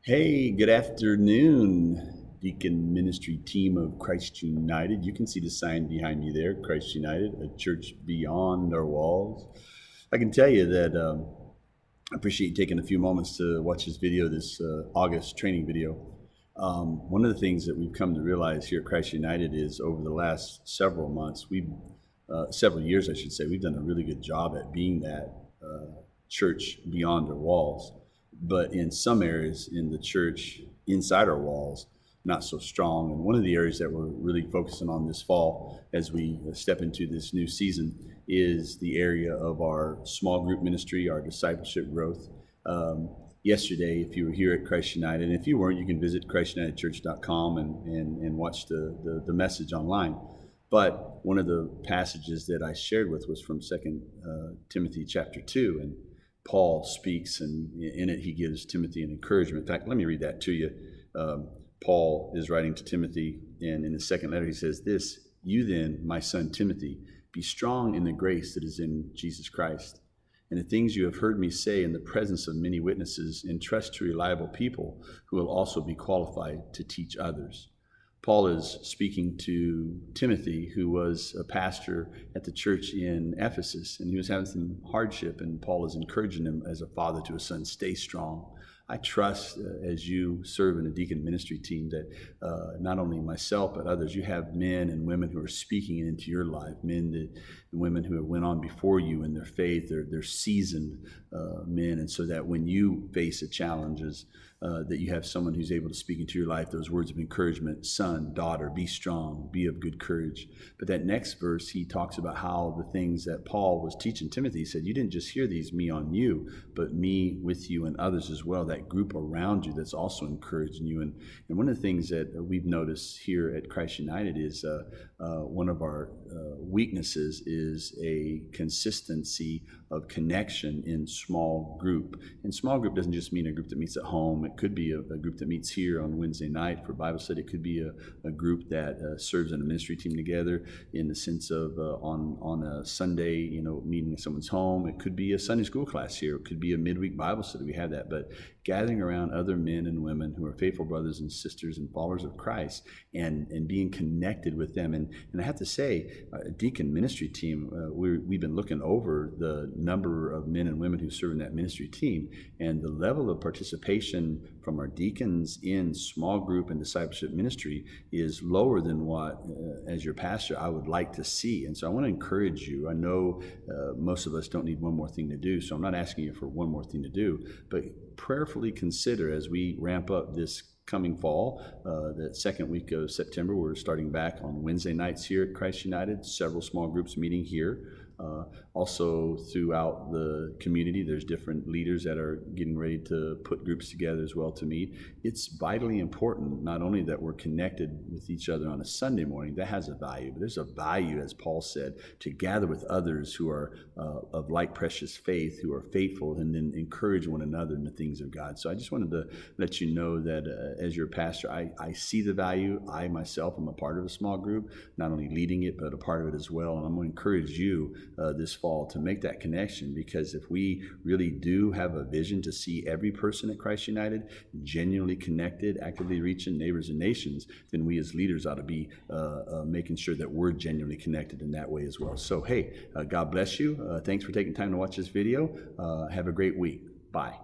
Hey, good afternoon, Deacon Ministry Team of Christ United. You can see the sign behind me there, Christ United, a church beyond our walls. I can tell you that I appreciate you taking a few moments to watch this video, this August training video. One of the things that we've come to realize here at Christ United is over the last several months, several years, I should say, we've done a really good job at being that church beyond our walls. But in some areas in the church inside our walls, not so strong. And one of the areas that we're really focusing on this fall as we step into this new season is the area of our small group ministry, our discipleship growth. Yesterday, if you were here at Christ United, and if you weren't, you can visit christunitedchurch.com and watch the message online. But one of the passages that I shared was from 2 Timothy chapter 2, and Paul speaks, and in it he gives Timothy an encouragement. In fact, let me read that to you. Paul is writing to Timothy, and in the second letter he says this: "You then, my son Timothy, be strong in the grace that is in Jesus Christ. And the things you have heard me say in the presence of many witnesses, entrust to reliable people who will also be qualified to teach others." Paul is speaking to Timothy, who was a pastor at the church in Ephesus, and he was having some hardship, and Paul is encouraging him as a father to a son, stay strong. I trust as you serve in a deacon ministry team that not only myself but others, you have men and women who are speaking into your life, men and women who have went on before you in their faith. They're seasoned men, and so that when you face the challenges, that you have someone who's able to speak into your life those words of encouragement: son, daughter, be strong, be of good courage. But that next verse, he talks about how the things that Paul was teaching Timothy, he said, you didn't just hear these me on you, but me with you and others as well, that group around you that's also encouraging you. And one of the things that we've noticed here at Christ United is one of our weaknesses is a consistency of connection in small group. And small group doesn't just mean a group that meets at home. It could be a group that meets here on Wednesday night for Bible study. It could be a group that serves in a ministry team together in the sense of on a Sunday, meeting at someone's home. It could be a Sunday school class here. It could be a midweek Bible study. We have that. But gathering around other men and women who are faithful brothers and sisters and followers of Christ and being connected with them. And I have to say, Deacon ministry team, we've been looking over the number of men and women who serve in that ministry team, and the level of participation from our deacons in small group and discipleship ministry is lower than what, as your pastor, I would like to see. And so I want to encourage you. I know most of us don't need one more thing to do, so I'm not asking you for one more thing to do, but prayerfully consider as we ramp up this coming fall, that second week of September, we're starting back on Wednesday nights here at Christ United, several small groups meeting here. Also throughout the community, there's different leaders that are getting ready to put groups together as well to meet. It's vitally important not only that we're connected with each other on a Sunday morning, that has a value, but there's a value, as Paul said, to gather with others who are of like precious faith, who are faithful, and then encourage one another in the things of God. So I just wanted to let you know that as your pastor, I see the value. I myself am a part of a small group, not only leading it, but a part of it as well. And I'm going to encourage you this fall to make that connection, because if we really do have a vision to see every person at Christ United genuinely connected, actively reaching neighbors and nations, then we as leaders ought to be making sure that we're genuinely connected in that way as well. So, hey, God bless you. Thanks for taking time to watch this video. Have a great week. Bye.